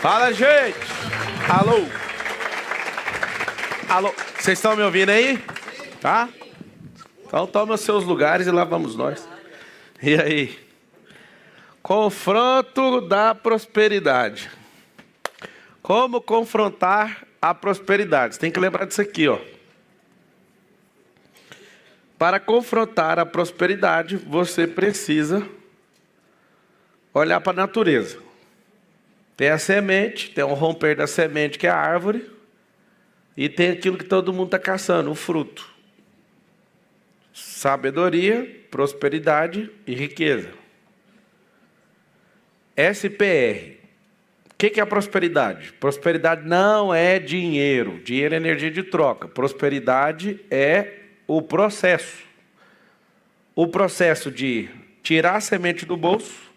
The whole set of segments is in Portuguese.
Fala, gente! Alô? Alô? Vocês estão me ouvindo aí? Tá? Então toma seus lugares e lá vamos nós. E aí? Confronto da prosperidade. Como confrontar a prosperidade? Você tem que lembrar disso aqui, ó. Para confrontar a prosperidade, você precisa olhar para a natureza. Tem a semente, tem o romper da semente, que é a árvore, e tem aquilo que todo mundo está caçando, o fruto. Sabedoria, prosperidade e riqueza. SPR. O que é a prosperidade? Prosperidade não é dinheiro. Dinheiro é energia de troca. Prosperidade é o processo. O processo de tirar a semente do bolso,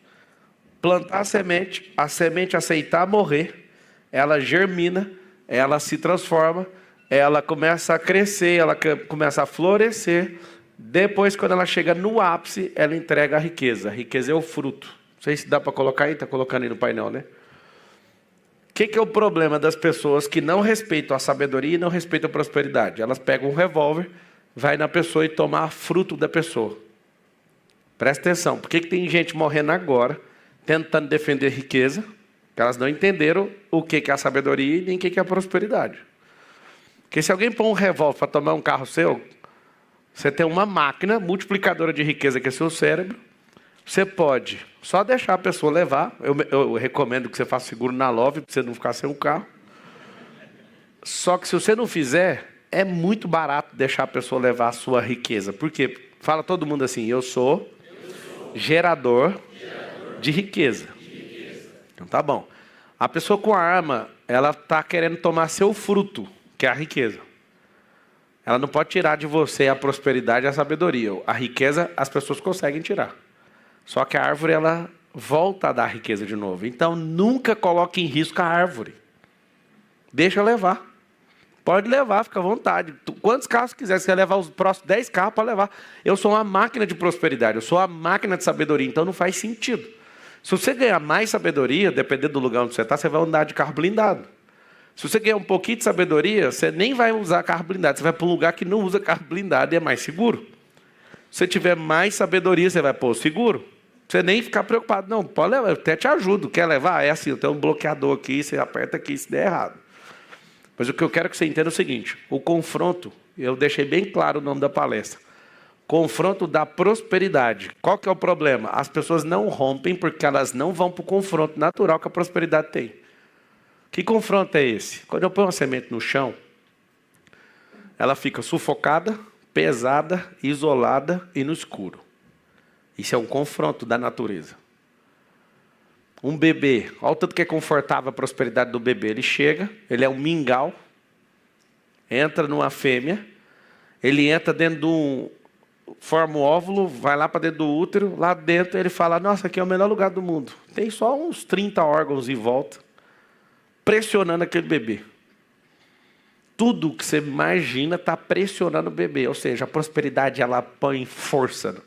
plantar a semente aceitar morrer, ela germina, ela se transforma, ela começa a crescer, ela começa a florescer. Depois, quando ela chega no ápice, ela entrega a riqueza. A riqueza é o fruto. Não sei se dá para colocar aí, está colocando aí no painel, né? O que é o problema das pessoas que não respeitam a sabedoria e não respeitam a prosperidade? Elas pegam um revólver, vai na pessoa e tomam fruto da pessoa. Presta atenção, por que tem gente morrendo agora, tentando defender riqueza, que elas não entenderam o que é a sabedoria e nem o que é a prosperidade. Porque se alguém põe um revólver para tomar um carro seu, você tem uma máquina multiplicadora de riqueza que é seu cérebro, você pode só deixar a pessoa levar, eu recomendo que você faça seguro na Love, para você não ficar sem o carro. Só que se você não fizer, é muito barato deixar a pessoa levar a sua riqueza. Por quê? Fala todo mundo assim, eu sou gerador de riqueza. Então tá bom. A pessoa com a arma, ela está querendo tomar seu fruto, que é a riqueza. Ela não pode tirar de você a prosperidade e a sabedoria. A riqueza as pessoas conseguem tirar. Só que a árvore, ela volta a dar riqueza de novo. Então nunca coloque em risco a árvore. Deixa levar. Pode levar, fica à vontade. Quantos carros quiser, se você levar os próximos 10 carros, pode levar. Eu sou uma máquina de prosperidade, eu sou uma máquina de sabedoria, então não faz sentido. Se você ganhar mais sabedoria, dependendo do lugar onde você está, você vai andar de carro blindado. Se você ganhar um pouquinho de sabedoria, você nem vai usar carro blindado, você vai para um lugar que não usa carro blindado e é mais seguro. Se você tiver mais sabedoria, você vai pôr seguro. Você nem ficar preocupado, não, pode levar, eu até te ajudo, quer levar? É assim, eu tenho um bloqueador aqui, você aperta aqui se der errado. Mas o que eu quero que você entenda é o seguinte, o confronto, eu deixei bem claro o nome da palestra, confronto da prosperidade. Qual que é o problema? As pessoas não rompem porque elas não vão para o confronto natural que a prosperidade tem. Que confronto é esse? Quando eu ponho uma semente no chão, ela fica sufocada, pesada, isolada e no escuro. Isso é um confronto da natureza. Um bebê, olha o tanto que é confortável a prosperidade do bebê. Ele chega, ele é um mingau, entra numa fêmea, ele entra dentro de um... forma o óvulo, vai lá para dentro do útero, lá dentro ele fala, nossa, aqui é o melhor lugar do mundo. Tem só uns 30 órgãos em volta, pressionando aquele bebê. Tudo que você imagina está pressionando o bebê, ou seja, a prosperidade ela põe força.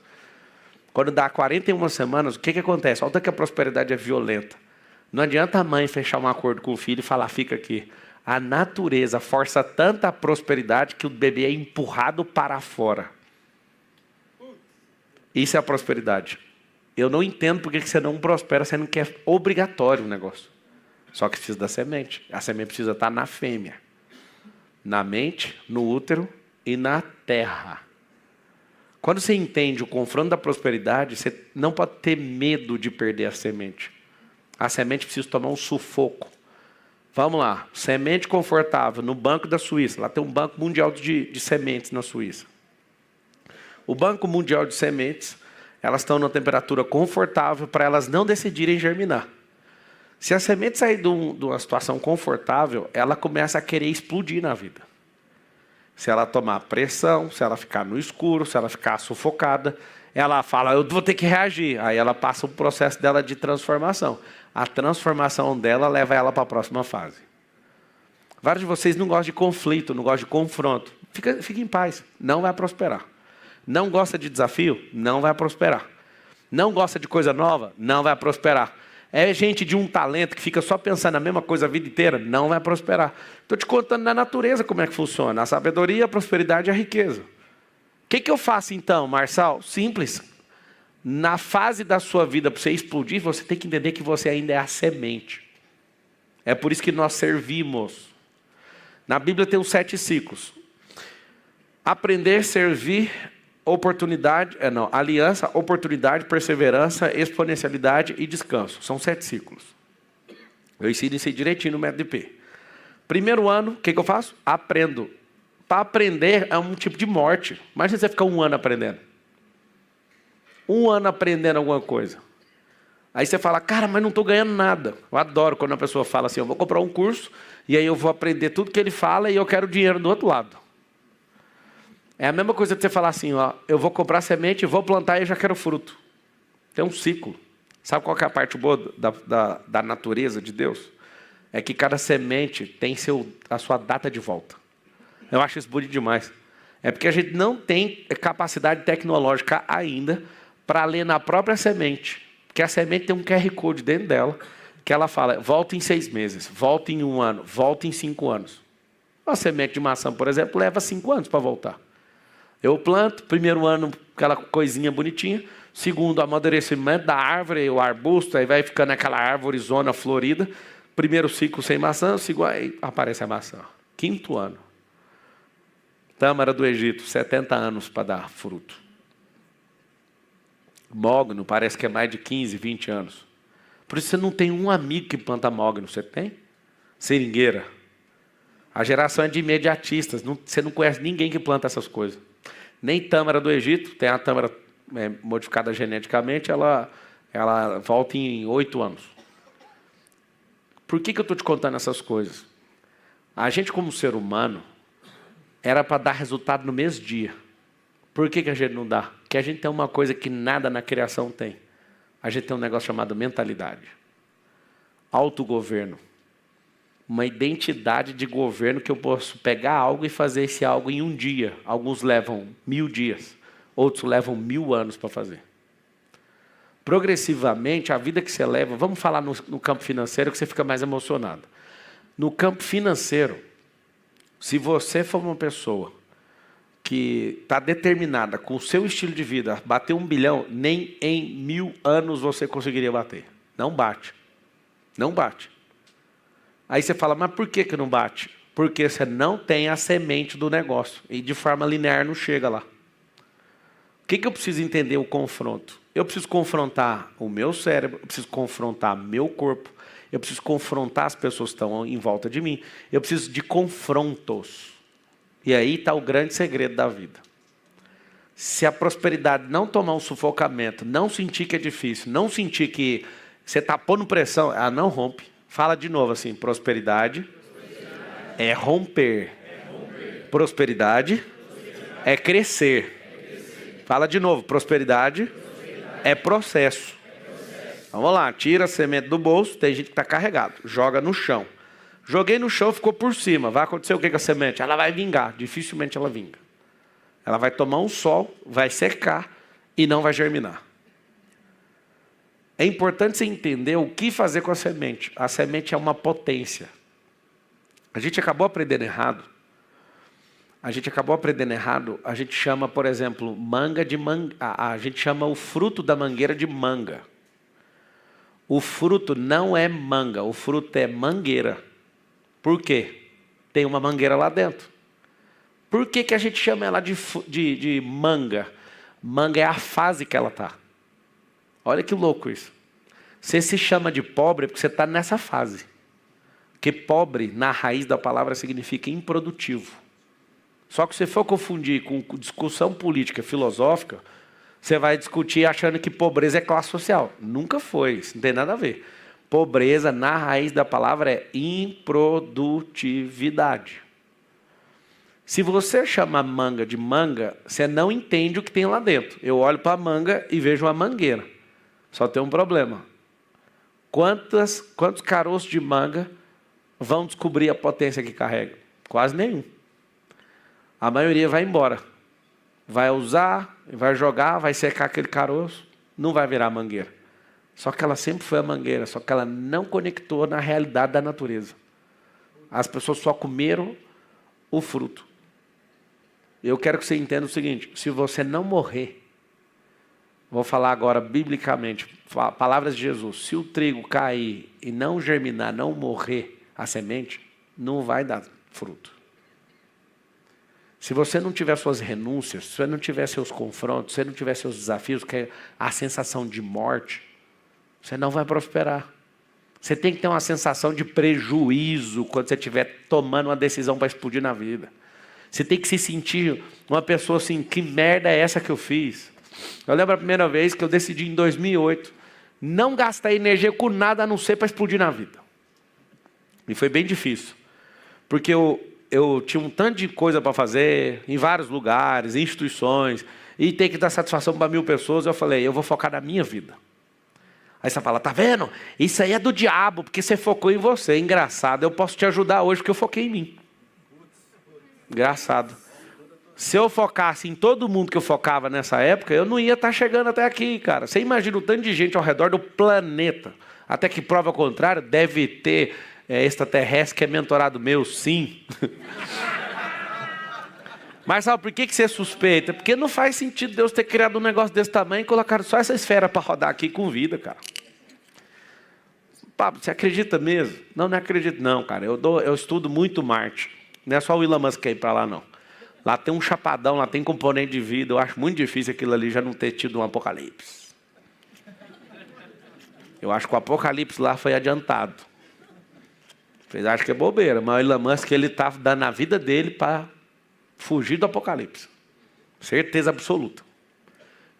Quando dá 41 semanas, o que acontece? Olha que a prosperidade é violenta. Não adianta a mãe fechar um acordo com o filho e falar, fica aqui. A natureza força tanta prosperidade que o bebê é empurrado para fora. Isso é a prosperidade. Eu não entendo porque você não prospera, sendo que é obrigatório o negócio. Só que precisa da semente. A semente precisa estar na fêmea. Na mente, no útero e na terra. Quando você entende o confronto da prosperidade, você não pode ter medo de perder a semente. A semente precisa tomar um sufoco. Vamos lá. Semente confortável no Banco da Suíça. Lá tem um Banco Mundial de Sementes na Suíça. O Banco Mundial de Sementes, elas estão numa temperatura confortável para elas não decidirem germinar. Se a semente sair de uma situação confortável, ela começa a querer explodir na vida. Se ela tomar pressão, se ela ficar no escuro, se ela ficar sufocada, ela fala, eu vou ter que reagir. Aí ela passa o processo dela de transformação. A transformação dela leva ela para a próxima fase. Vários de vocês não gostam de conflito, não gostam de confronto. Fica em paz, não vai prosperar. Não gosta de desafio? Não vai prosperar. Não gosta de coisa nova? Não vai prosperar. É gente de um talento que fica só pensando na mesma coisa a vida inteira, não vai prosperar. Estou te contando na natureza como é que funciona. A sabedoria, a prosperidade e a riqueza. O que eu faço então, Marçal? Simples. Na fase da sua vida, para você explodir, você tem que entender que você ainda é a semente. É por isso que nós servimos. Na Bíblia tem os 7 ciclos. Aprender, servir, oportunidade, aliança, oportunidade, perseverança, exponencialidade e descanso. São 7 ciclos. Eu ensino isso aí direitinho no método IP. Primeiro ano, o que eu faço? Aprendo. Para aprender é um tipo de morte. Imagina você ficar 1 ano aprendendo. 1 ano aprendendo alguma coisa. Aí você fala, cara, mas não estou ganhando nada. Eu adoro quando a pessoa fala assim, eu vou comprar um curso, e aí eu vou aprender tudo que ele fala e eu quero dinheiro do outro lado. É a mesma coisa de você falar assim, ó, eu vou comprar semente, vou plantar e eu já quero fruto. Tem um ciclo. Sabe qual que é a parte boa da natureza de Deus? É que cada semente tem a sua data de volta. Eu acho isso bonito demais. É porque a gente não tem capacidade tecnológica ainda para ler na própria semente. Porque a semente tem um QR Code dentro dela, que ela fala, volta em 6 meses, volta em 1 ano, volta em 5 anos. Uma semente de maçã, por exemplo, leva 5 anos para voltar. Eu planto, primeiro ano, aquela coisinha bonitinha, segundo, amadurecimento da árvore, o arbusto, aí vai ficando aquela árvore zona florida, primeiro ciclo sem maçã, segundo, aí aparece a maçã. 5º ano. Tâmara do Egito, 70 anos para dar fruto. Mogno, parece que é mais de 15, 20 anos. Por isso você não tem um amigo que planta mogno, você tem? Seringueira. A geração é de imediatistas, você não conhece ninguém que planta essas coisas. Nem tâmara do Egito, tem a tâmara modificada geneticamente, ela volta em 8 anos. Por que eu estou te contando essas coisas? A gente, como ser humano, era para dar resultado no mesmo dia. Por que a gente não dá? Porque a gente tem uma coisa que nada na criação tem. A gente tem um negócio chamado mentalidade. Autogoverno. Uma identidade de governo que eu posso pegar algo e fazer esse algo em um dia. Alguns levam 1000 dias. Outros levam 1000 anos para fazer. Progressivamente, a vida que você leva... Vamos falar no campo financeiro que você fica mais emocionado. No campo financeiro, se você for uma pessoa que está determinada com o seu estilo de vida, bater 1 bilhão, nem em 1000 anos você conseguiria bater. Não bate. Não bate. Aí você fala, mas por que não bate? Porque você não tem a semente do negócio. E de forma linear não chega lá. O que eu preciso entender o confronto? Eu preciso confrontar o meu cérebro, eu preciso confrontar meu corpo, eu preciso confrontar as pessoas que estão em volta de mim. Eu preciso de confrontos. E aí está o grande segredo da vida. Se a prosperidade não tomar um sufocamento, não sentir que é difícil, não sentir que você está pondo pressão, ela não rompe. Fala de novo assim, prosperidade é romper. Prosperidade é crescer. Fala de novo, prosperidade é processo. Vamos lá, tira a semente do bolso, tem gente que está carregado, joga no chão. Joguei no chão, ficou por cima. Vai acontecer o que com a semente? Ela vai vingar. Dificilmente ela vinga. Ela vai tomar um sol, vai secar e não vai germinar. É importante você entender o que fazer com a semente. A semente é uma potência. A gente acabou aprendendo errado. A gente chama, por exemplo, manga de manga. A gente chama o fruto da mangueira de manga. O fruto não é manga, o fruto é mangueira. Por quê? Tem uma mangueira lá dentro. Por que a gente chama ela de manga? Manga é a fase que ela está. Olha que louco isso. Você se chama de pobre porque você está nessa fase. Porque pobre, na raiz da palavra, significa improdutivo. Só que se você for confundir com discussão política, filosófica, você vai discutir achando que pobreza é classe social. Nunca foi, isso não tem nada a ver. Pobreza, na raiz da palavra, é improdutividade. Se você chama manga de manga, você não entende o que tem lá dentro. Eu olho para a manga e vejo uma mangueira. Só tem um problema. Quantos caroços de manga vão descobrir a potência que carrega? Quase nenhum. A maioria vai embora. Vai usar, vai jogar, vai secar aquele caroço, não vai virar mangueira. Só que ela sempre foi a mangueira, só que ela não conectou na realidade da natureza. As pessoas só comeram o fruto. Eu quero que você entenda o seguinte, se você não morrer, vou falar agora biblicamente, palavras de Jesus, se o trigo cair e não germinar, não morrer a semente, não vai dar fruto. Se você não tiver suas renúncias, se você não tiver seus confrontos, se você não tiver seus desafios, que é a sensação de morte, você não vai prosperar. Você tem que ter uma sensação de prejuízo quando você estiver tomando uma decisão para explodir na vida. Você tem que se sentir uma pessoa assim, que merda é essa que eu fiz? Eu lembro a primeira vez que eu decidi em 2008, não gastar energia com nada a não ser para explodir na vida. E foi bem difícil. Porque eu tinha um tanto de coisa para fazer, em vários lugares, instituições, e ter que dar satisfação para 1000 pessoas. Eu falei, eu vou focar na minha vida. Aí você fala, tá vendo? Isso aí é do diabo, porque você focou em você. Engraçado, eu posso te ajudar hoje porque eu foquei em mim. Engraçado. Se eu focasse em todo mundo que eu focava nessa época, eu não ia estar chegando até aqui, cara. Você imagina o tanto de gente ao redor do planeta. Até que prova ao contrário, deve ter extraterrestre que é mentorado meu, sim. Mas sabe por que você suspeita? Porque não faz sentido Deus ter criado um negócio desse tamanho e colocar só essa esfera para rodar aqui com vida, cara. Pablo, você acredita mesmo? Não, não acredito não, cara. Eu estudo muito Marte. Não é só o Elon Musk que ir para lá, não. Lá tem um chapadão, lá tem componente de vida. Eu acho muito difícil aquilo ali já não ter tido um apocalipse. Eu acho que o apocalipse lá foi adiantado. Vocês acham que é bobeira, mas o Elon Musk, ele está dando a vida dele para fugir do apocalipse. Certeza absoluta.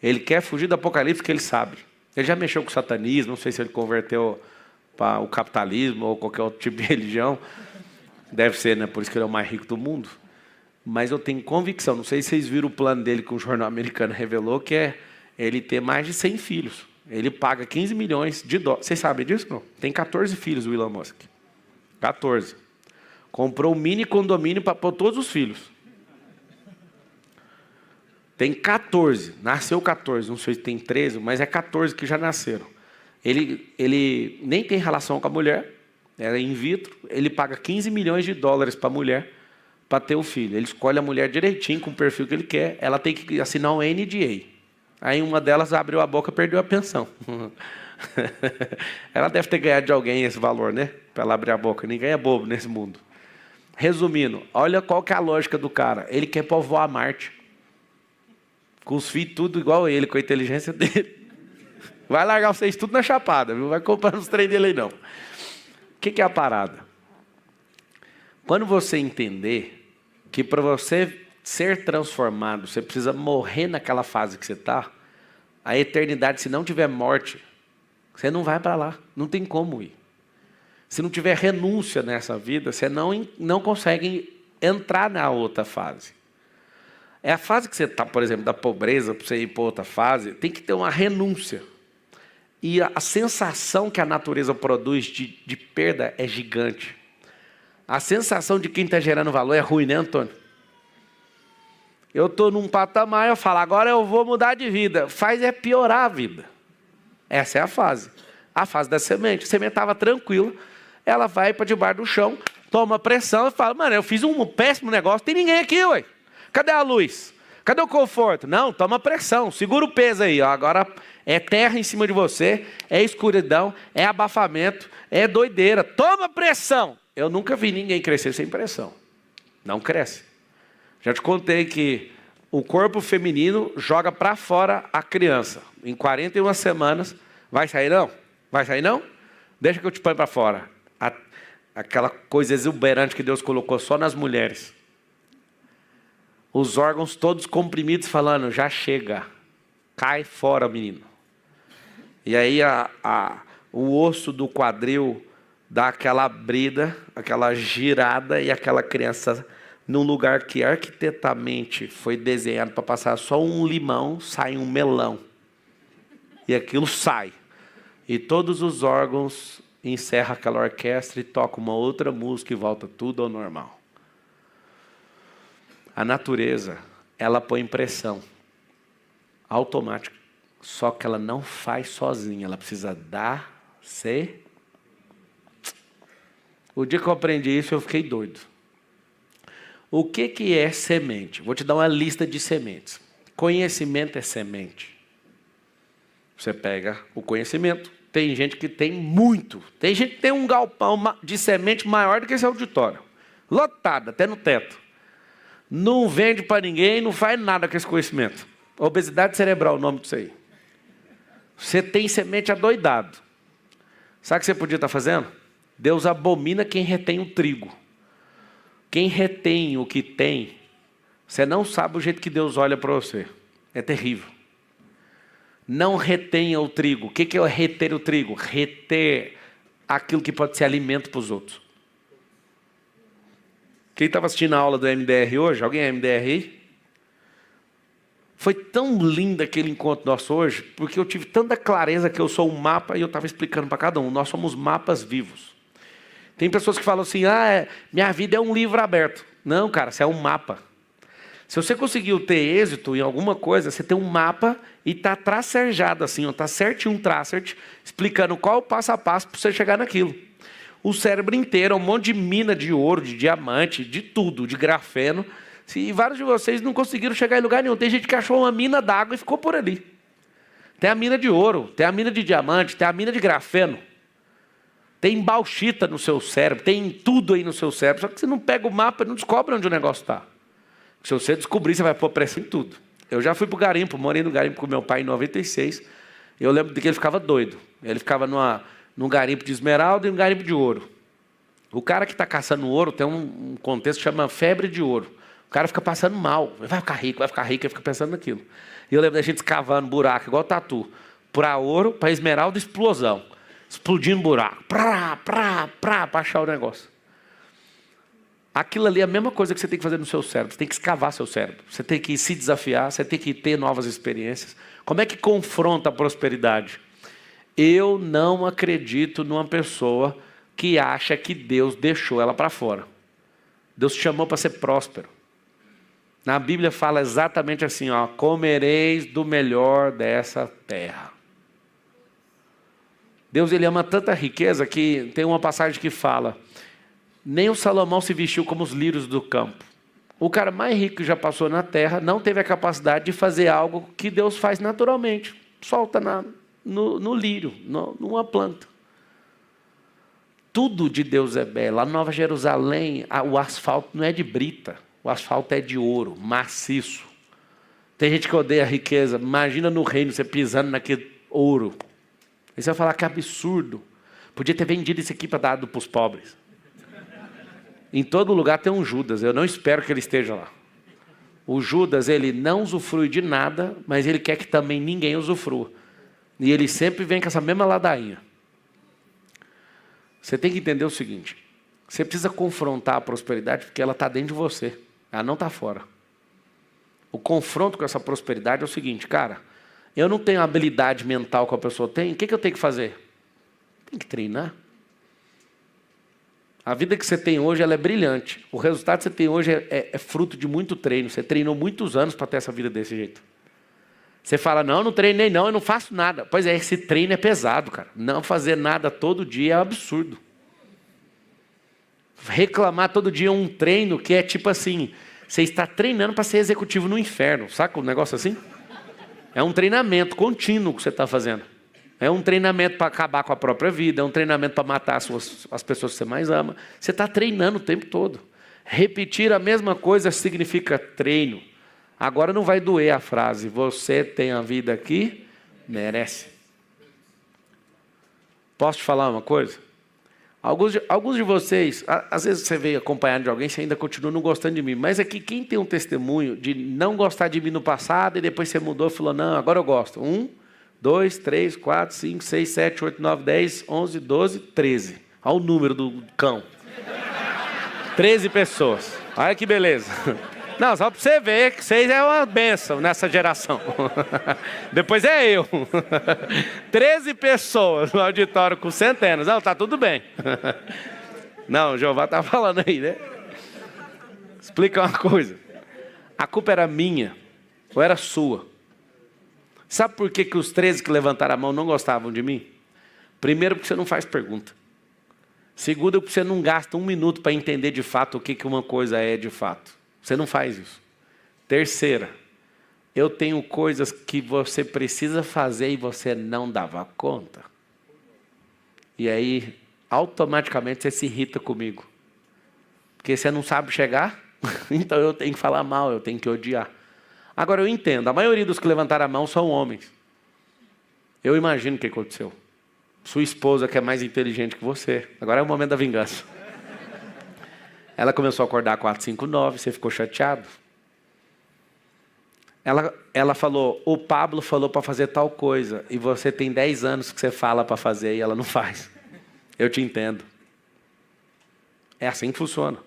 Ele quer fugir do apocalipse porque ele sabe. Ele já mexeu com o satanismo, não sei se ele converteu para o capitalismo ou qualquer outro tipo de religião. Deve ser, né? Por isso que ele é o mais rico do mundo. Mas eu tenho convicção, não sei se vocês viram o plano dele que o jornal americano revelou, que é ele ter mais de 100 filhos. Ele paga 15 milhões de dólares. Vocês sabem disso, não? Tem 14 filhos o Elon Musk. 14. Comprou um mini condomínio para pôr todos os filhos. Tem 14. Nasceu 14. Não sei se tem 13, mas é 14 que já nasceram. Ele nem tem relação com a mulher. É in vitro. Ele paga 15 milhões de dólares para a mulher para ter o filho. Ele escolhe a mulher direitinho, com o perfil que ele quer. Ela tem que assinar um NDA. Aí uma delas abriu a boca e perdeu a pensão. Ela deve ter ganhado de alguém esse valor, né? Para ela abrir a boca. Ninguém é bobo nesse mundo. Resumindo, olha qual que é a lógica do cara. Ele quer povoar Marte. Com os filhos tudo igual a ele, com a inteligência dele. Vai largar vocês tudo na chapada, viu? Vai comprar os trem dele aí não. O que é a parada? Quando você entender que para você ser transformado, você precisa morrer naquela fase que você está, a eternidade, se não tiver morte, você não vai para lá. Não tem como ir. Se não tiver renúncia nessa vida, você não consegue entrar na outra fase. É a fase que você está, por exemplo, da pobreza, para você ir para outra fase, tem que ter uma renúncia. E a sensação que a natureza produz de perda é gigante. A sensação de quem está gerando valor é ruim, né, Antônio? Eu estou num patamar, eu falo, agora eu vou mudar de vida. Faz é piorar a vida. Essa é a fase. A fase da semente. A semente estava tranquila, ela vai para debaixo do chão, toma pressão e fala, mano, eu fiz um péssimo negócio, tem ninguém aqui, ué. Cadê a luz? Cadê o conforto? Não, toma pressão, segura o peso aí. Ó. Agora é terra em cima de você, é escuridão, é abafamento, é doideira. Toma pressão. Eu nunca vi ninguém crescer sem pressão. Não cresce. Já te contei que o corpo feminino joga para fora a criança. Em 41 semanas, vai sair não? Vai sair não? Deixa que eu te ponho para fora. Aquela coisa exuberante que Deus colocou só nas mulheres. Os órgãos todos comprimidos falando, já chega. Cai fora, menino. E aí o osso do quadril dá aquela abrida, aquela girada e aquela criança, num lugar que arquitetamente foi desenhado para passar só um limão, sai um melão. E aquilo sai. E todos os órgãos encerram aquela orquestra e tocam uma outra música e volta tudo ao normal. A natureza, ela põe pressão automática. Só que ela não faz sozinha, ela precisa dar, ser. O dia que eu aprendi isso, eu fiquei doido. O que é semente? Vou te dar uma lista de sementes. Conhecimento é semente. Você pega o conhecimento. Tem gente que tem muito. Tem gente que tem um galpão de semente maior do que esse auditório. Lotado, até no teto. Não vende para ninguém, não faz nada com esse conhecimento. Obesidade cerebral, o nome disso aí. Você tem semente adoidado. Sabe o que você podia estar fazendo? Deus abomina quem retém o trigo. Quem retém o que tem, você não sabe o jeito que Deus olha para você. É terrível. Não retenha o trigo. O que é reter o trigo? Reter aquilo que pode ser alimento para os outros. Quem estava assistindo a aula do MDR hoje? Alguém é MDR aí? Foi tão lindo aquele encontro nosso hoje, porque eu tive tanta clareza que eu sou um mapa e eu estava explicando para cada um. Nós somos mapas vivos. Tem pessoas que falam assim, minha vida é um livro aberto. Não, cara, você é um mapa. Se você conseguiu ter êxito em alguma coisa, você tem um mapa e está tracerjado assim, está certinho um tracert, explicando qual o passo a passo para você chegar naquilo. O cérebro inteiro é um monte de mina de ouro, de diamante, de tudo, de grafeno. E vários de vocês não conseguiram chegar em lugar nenhum. Tem gente que achou uma mina d'água e ficou por ali. Tem a mina de ouro, tem a mina de diamante, tem a mina de grafeno. Tem bauxita no seu cérebro, tem tudo aí no seu cérebro. Só que você não pega o mapa e não descobre onde o negócio está. Se você descobrir, você vai pôr pressa em tudo. Eu já fui para o garimpo, morei no garimpo com meu pai em 96. Eu lembro de que ele ficava doido. Ele ficava num garimpo de esmeralda e um garimpo de ouro. O cara que está caçando ouro tem um contexto que chama febre de ouro. O cara fica passando mal, vai ficar rico, ele fica pensando naquilo. E eu lembro da gente escavando buraco, igual tatu. Para ouro, para esmeralda, explosão. Explodindo buraco. Para achar o negócio. Aquilo ali é a mesma coisa que você tem que fazer no seu cérebro. Você tem que escavar seu cérebro. Você tem que se desafiar, você tem que ter novas experiências. Como é que confronta a prosperidade? Eu não acredito numa pessoa que acha que Deus deixou ela para fora. Deus te chamou para ser próspero. Na Bíblia fala exatamente assim, comereis do melhor dessa terra. Deus ele ama tanta riqueza que tem uma passagem que fala, nem o Salomão se vestiu como os lírios do campo. O cara mais rico que já passou na terra não teve a capacidade de fazer algo que Deus faz naturalmente. Solta no lírio, numa planta. Tudo de Deus é belo. A Nova Jerusalém, o asfalto não é de brita. O asfalto é de ouro, maciço. Tem gente que odeia a riqueza. Imagina no reino, você pisando naquele ouro. Aí você vai falar que absurdo. Podia ter vendido isso aqui para dar para os pobres. Em todo lugar tem um Judas. Eu não espero que ele esteja lá. O Judas, ele não usufrui de nada, mas ele quer que também ninguém usufrua. E ele sempre vem com essa mesma ladainha. Você tem que entender o seguinte. Você precisa confrontar a prosperidade porque ela está dentro de você. Ela não está fora. O confronto com essa prosperidade é o seguinte, cara, eu não tenho a habilidade mental que a pessoa tem, o que eu tenho que fazer? Tem que treinar. A vida que você tem hoje ela é brilhante. O resultado que você tem hoje é fruto de muito treino. Você treinou muitos anos para ter essa vida desse jeito. Você fala, não treinei não, eu não faço nada. Pois é, esse treino é pesado, cara. Não fazer nada todo dia é um absurdo. Reclamar todo dia um treino que é tipo assim, você está treinando para ser executivo no inferno. Saca um negócio assim? É um treinamento contínuo que você está fazendo. É um treinamento para acabar com a própria vida, é um treinamento para matar as pessoas que você mais ama. Você está treinando o tempo todo. Repetir a mesma coisa significa treino. Agora não vai doer a frase, você tem a vida que merece. Posso te falar uma coisa? Alguns de vocês, às vezes você veio acompanhado de alguém, você ainda continua não gostando de mim. Mas aqui, quem tem um testemunho de não gostar de mim no passado e depois você mudou e falou, não, agora eu gosto. 1, 2, 3, 4, 5, 6, 7, 8, 9, 10, 11, 12, 13. Olha o número do cão. 13 pessoas. Olha que beleza. Não, só para você ver que vocês é uma bênção nessa geração. Depois é eu. 13 pessoas no auditório com centenas. Não, tá tudo bem. Não, o Jeová tá falando aí, né? Explica uma coisa. A culpa era minha ou era sua? Sabe por que os 13 que levantaram a mão não gostavam de mim? Primeiro, porque você não faz pergunta. Segundo, porque você não gasta 1 minuto para entender de fato o que uma coisa é de fato. Você não faz isso. Terceira, eu tenho coisas que você precisa fazer e você não dava conta. E aí, automaticamente, você se irrita comigo. Porque você não sabe chegar, então eu tenho que falar mal, eu tenho que odiar. Agora, eu entendo, a maioria dos que levantaram a mão são homens. Eu imagino o que aconteceu. Sua esposa, que é mais inteligente que você. Agora é o momento da vingança. Ela começou a acordar 4, 5, 9, você ficou chateado. Ela falou, o Pablo falou para fazer tal coisa, e você tem 10 anos que você fala para fazer e ela não faz. Eu te entendo. É assim que funciona.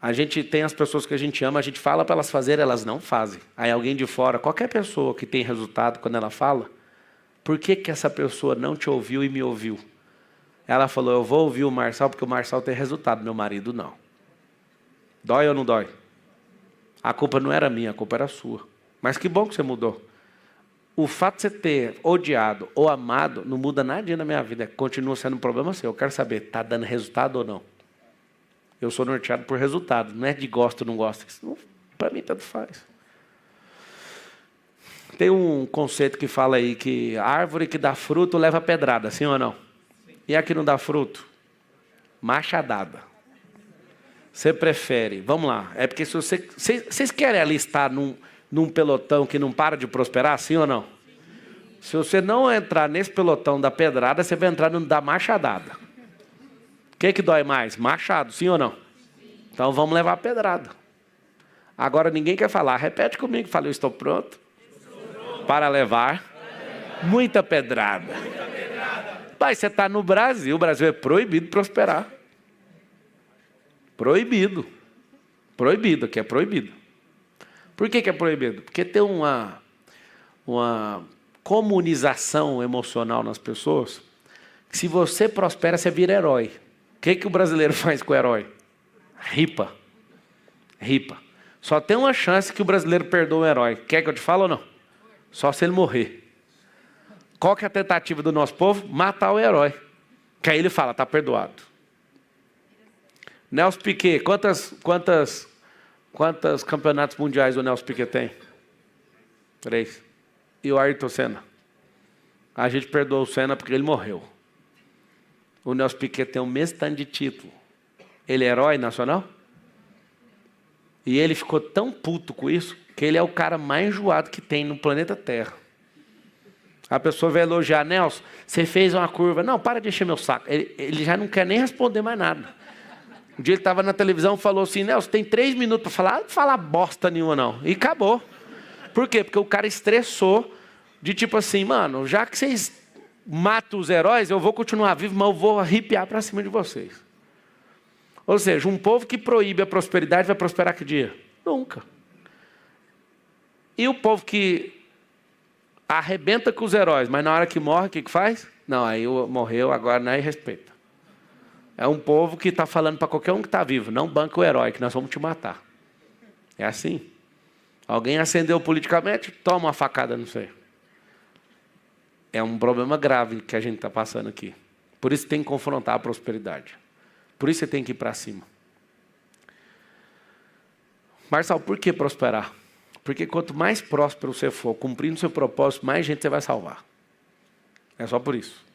A gente tem as pessoas que a gente ama, a gente fala para elas fazerem, elas não fazem. Aí alguém de fora, qualquer pessoa que tem resultado quando ela fala, por que essa pessoa não te ouviu e me ouviu? Ela falou, eu vou ouvir o Marçal porque o Marçal tem resultado, meu marido não. Dói ou não dói? A culpa não era minha, a culpa era sua. Mas que bom que você mudou. O fato de você ter odiado ou amado não muda nada na minha vida. Continua sendo um problema seu. Eu quero saber, está dando resultado ou não? Eu sou norteado por resultado. Não é de gosto ou não gosto. Para mim, tanto faz. Tem um conceito que fala aí que a árvore que dá fruto leva pedrada, sim ou não? Sim. E a que não dá fruto? Machadada. Você prefere, vamos lá, é porque se vocês querem alistar num pelotão que não para de prosperar, sim ou não? Sim. Se você não entrar nesse pelotão da pedrada, você vai entrar no da machadada. O que dói mais? Machado, sim ou não? Sim. Então vamos levar a pedrada. Agora ninguém quer falar, repete comigo, fala, eu estou pronto, para levar muita pedrada. Pai, você está no Brasil, o Brasil é proibido prosperar. Proibido. Proibido, aqui é proibido. Por que é proibido? Porque tem uma comunização emocional nas pessoas, que se você prospera, você vira herói. O que o brasileiro faz com o herói? Ripa. Ripa. Só tem uma chance que o brasileiro perdoa o herói. Quer que eu te fale ou não? Só se ele morrer. Qual que é a tentativa do nosso povo? Matar o herói. Que aí ele fala, está perdoado. Nelson Piquet, quantos campeonatos mundiais o Nelson Piquet tem? 3. E o Ayrton Senna? A gente perdoou o Senna porque ele morreu. O Nelson Piquet tem o mesmo tanto de título. Ele é herói nacional? E ele ficou tão puto com isso, que ele é o cara mais enjoado que tem no planeta Terra. A pessoa vai elogiar, Nelson, você fez uma curva. Não, para de encher meu saco. Ele já não quer nem responder mais nada. Um dia ele estava na televisão e falou assim, Nelson, tem 3 minutos para falar. Não fala bosta nenhuma não. E acabou. Por quê? Porque o cara estressou de tipo assim, mano, já que vocês matam os heróis, eu vou continuar vivo, mas eu vou arrepiar para cima de vocês. Ou seja, um povo que proíbe a prosperidade vai prosperar que dia? Nunca. E o povo que arrebenta com os heróis, mas na hora que morre, o que faz? Não, aí morreu, agora não é respeita. É um povo que está falando para qualquer um que está vivo, não banca o herói, que nós vamos te matar. É assim. Alguém acendeu politicamente, toma uma facada, não sei. É um problema grave que a gente está passando aqui. Por isso tem que confrontar a prosperidade. Por isso você tem que ir para cima. Marçal, por que prosperar? Porque quanto mais próspero você for, cumprindo seu propósito, mais gente você vai salvar. É só por isso.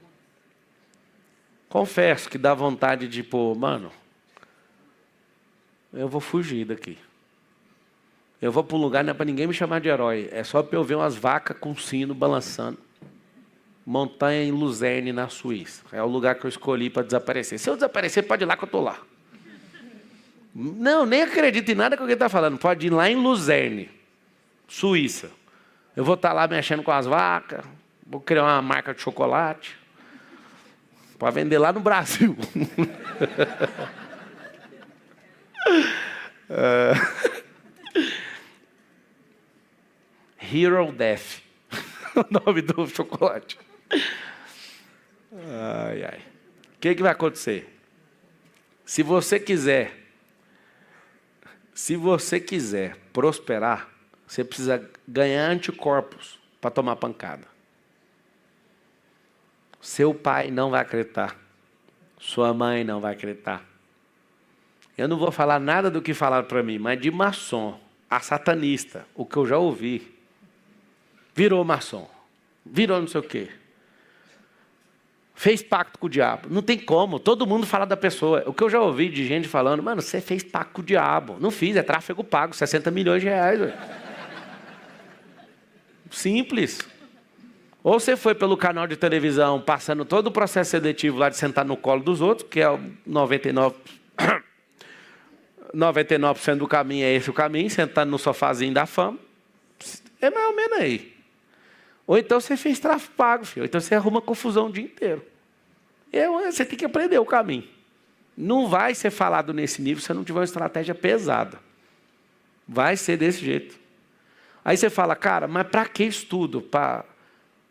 Confesso que dá vontade de, mano, eu vou fugir daqui. Eu vou para um lugar, não é para ninguém me chamar de herói. É só para eu ver umas vacas com sino balançando. Montanha em Luzerne, na Suíça. É o lugar que eu escolhi para desaparecer. Se eu desaparecer, pode ir lá que eu estou lá. Não, nem acredito em nada que alguém está falando. Pode ir lá em Luzerne, Suíça. Eu vou estar lá mexendo com as vacas. Vou criar uma marca de chocolate. Para vender lá no Brasil. Hero Death. O nome do chocolate. Ai, ai. O que vai acontecer? Se você quiser prosperar, você precisa ganhar anticorpos para tomar pancada. Seu pai não vai acreditar. Sua mãe não vai acreditar. Eu não vou falar nada do que falaram para mim, mas de maçom, a satanista, o que eu já ouvi, virou maçom, virou não sei o quê. Fez pacto com o diabo. Não tem como, todo mundo fala da pessoa. O que eu já ouvi de gente falando, mano, você fez pacto com o diabo. Não fiz, é tráfego pago, 60 milhões de reais. Véio. Simples. Ou você foi pelo canal de televisão, passando todo o processo seletivo lá de sentar no colo dos outros, que é o 99% do caminho é esse o caminho, sentando no sofazinho da fama. É mais ou menos aí. Ou então você fez tráfico pago, filho. Ou então você arruma confusão o dia inteiro. Você tem que aprender o caminho. Não vai ser falado nesse nível se você não tiver uma estratégia pesada. Vai ser desse jeito. Aí você fala, cara, mas para que estudo? Para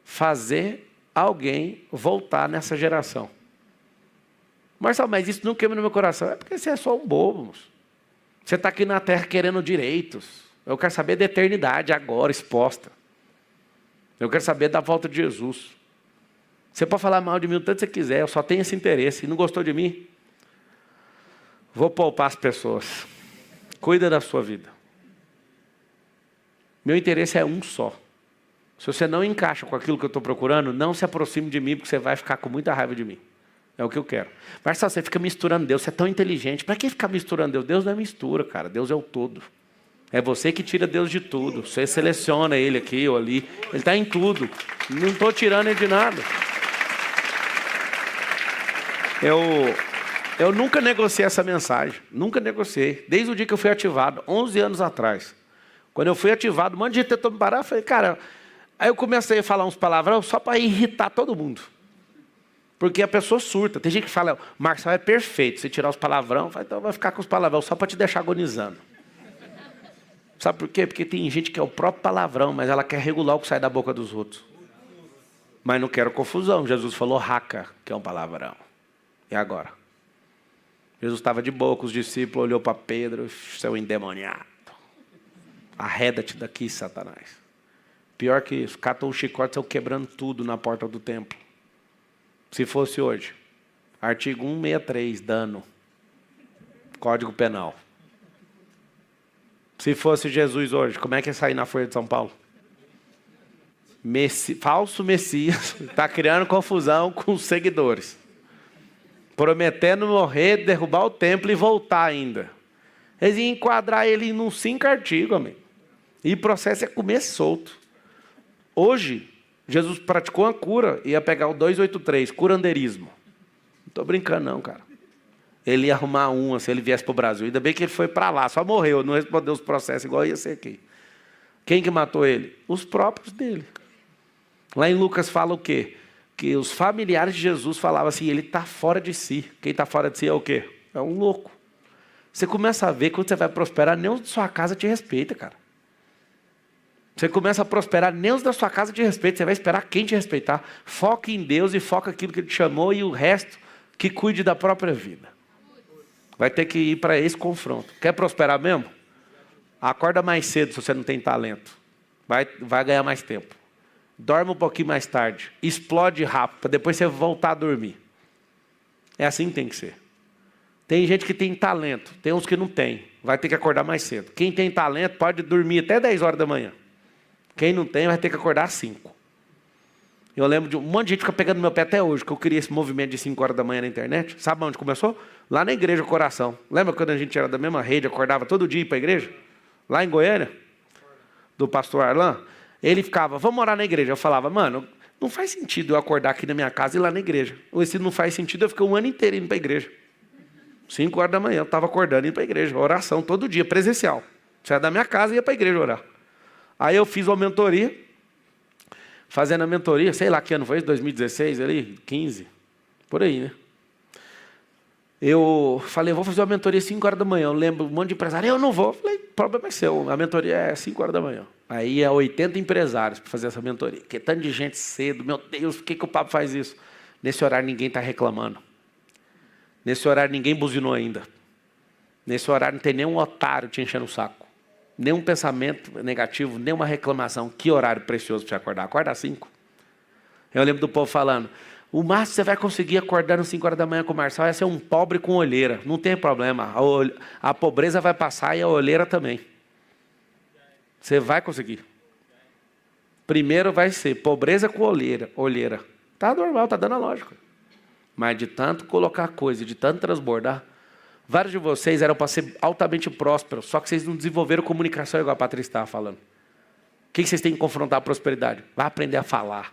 fazer alguém voltar nessa geração. Marcelo, mas isso não queima no meu coração. É porque você é só um bobo, moço. Você está aqui na Terra querendo direitos. Eu quero saber da eternidade agora, exposta. Eu quero saber da volta de Jesus. Você pode falar mal de mim o tanto que você quiser, eu só tenho esse interesse. E não gostou de mim? Vou poupar as pessoas. Cuida da sua vida. Meu interesse é um só. Se você não encaixa com aquilo que eu estou procurando, não se aproxime de mim, porque você vai ficar com muita raiva de mim. É o que eu quero. Marcelo, você fica misturando Deus, você é tão inteligente. Para que ficar misturando Deus? Deus não é mistura, cara. Deus é o todo. É você que tira Deus de tudo. Você seleciona Ele aqui ou ali. Ele está em tudo. Não estou tirando Ele de nada. Eu nunca negociei essa mensagem. Nunca negociei. Desde o dia que eu fui ativado, 11 anos atrás. Quando eu fui ativado, um monte de gente tentou me parar. Eu falei, cara... Aí eu comecei a falar uns palavrões só para irritar todo mundo. Porque a pessoa surta. Tem gente que fala, Marcelo é perfeito. Se tirar os palavrão, então vai ficar com os palavrão só para te deixar agonizando. Sabe por quê? Porque tem gente que é o próprio palavrão, mas ela quer regular o que sai da boca dos outros. Mas não quero confusão. Jesus falou raca, que é um palavrão. E agora? Jesus estava de boa com os discípulos, olhou para Pedro, seu endemoniado. Arreda-te daqui, Satanás. Pior que isso, catou um chicote, saiu quebrando tudo na porta do templo. Se fosse hoje, artigo 163, dano. Código Penal. Se fosse Jesus hoje, como é que ia sair na Folha de São Paulo? Falso Messias, está criando confusão com os seguidores. Prometendo morrer, derrubar o templo e voltar ainda. Eles iam enquadrar ele em uns 5 artigos, amigo. E o processo é comer solto. Hoje, Jesus praticou uma cura, ia pegar o 283, curandeirismo. Não estou brincando não, cara. Ele ia arrumar uma se ele viesse para o Brasil. Ainda bem que ele foi para lá, só morreu, não respondeu os processos igual ia ser aqui. Quem que matou ele? Os próprios dele. Lá em Lucas fala o quê? Que os familiares de Jesus falavam assim, ele está fora de si. Quem está fora de si é o quê? É um louco. Você começa a ver que quando você vai prosperar, nem os da sua casa te respeita, cara. Você começa a prosperar, nem os da sua casa te respeitam. Você vai esperar quem te respeitar. Foca em Deus e foca aquilo que Ele te chamou e o resto que cuide da própria vida. Vai ter que ir para esse confronto. Quer prosperar mesmo? Acorda mais cedo se você não tem talento. Vai ganhar mais tempo. Dorme um pouquinho mais tarde. Explode rápido, para depois você voltar a dormir. É assim que tem que ser. Tem gente que tem talento, tem uns que não tem. Vai ter que acordar mais cedo. Quem tem talento pode dormir até 10 horas da manhã. Quem não tem vai ter que acordar às 5. Eu lembro de um monte de gente que fica pegando no meu pé até hoje, que eu criei esse movimento de 5 horas da manhã na internet. Sabe onde começou? Lá na Igreja Coração. Lembra quando a gente era da mesma rede, acordava todo dia para a igreja? Lá em Goiânia, do pastor Arlan. Ele ficava, vamos orar na igreja. Eu falava, mano, não faz sentido eu acordar aqui na minha casa e ir lá na igreja. Ou se não faz sentido, eu fiquei um ano inteiro indo para a igreja. 5 horas da manhã, eu estava acordando e indo para a igreja. Oração todo dia, presencial. Saia da minha casa e ia para a igreja orar. Aí eu fiz uma mentoria. Fazendo a mentoria, sei lá que ano foi isso, 2016, ali, 15, por aí, né? Eu falei, vou fazer uma mentoria às 5 horas da manhã. Eu lembro um monte de empresário, eu não vou. Eu falei, o problema é seu, a mentoria é às 5 horas da manhã. Aí é 80 empresários para fazer essa mentoria. Que tanto de gente cedo, meu Deus, por que o papo faz isso? Nesse horário ninguém está reclamando. Nesse horário ninguém buzinou ainda. Nesse horário não tem nenhum otário te enchendo o saco. nenhum pensamento negativo, nenhuma reclamação. Que horário precioso para você acordar. Acorda às 5. Eu lembro do povo falando, o máximo você vai conseguir acordar às 5 horas da manhã com o Marçal é ser um pobre com olheira. Não tem problema. A pobreza vai passar e a olheira também. Você vai conseguir. Primeiro vai ser pobreza com olheira. Tá normal, tá dando a lógica. Mas de tanto colocar coisa, de tanto transbordar, vários de vocês eram para ser altamente prósperos, só que vocês não desenvolveram comunicação igual a Patrícia estava falando. O que vocês têm que confrontar a prosperidade? Vai aprender a falar.